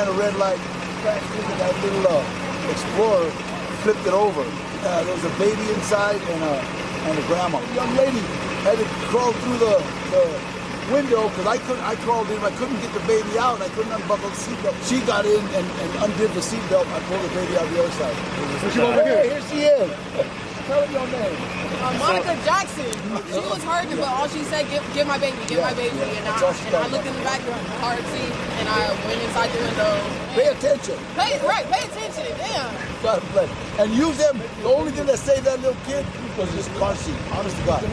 ran a red light, crashed into that little Explorer, flipped it over. There was a baby inside and a grandma. The young lady had to crawl through the window because I crawled in. I couldn't get the baby out. I couldn't unbuckle the seatbelt. She got in and undid the seatbelt. I pulled the baby out the other side. Here she is. Tell her your name. Monica Jackson. She was hurt, but all she said, "Get my baby, get my baby." And I looked in the back of the car seat, and I went inside the window. Pay attention. Pay attention. Damn. God bless. And use them. The only thing that saved that little kid was his car seat. Honest to God.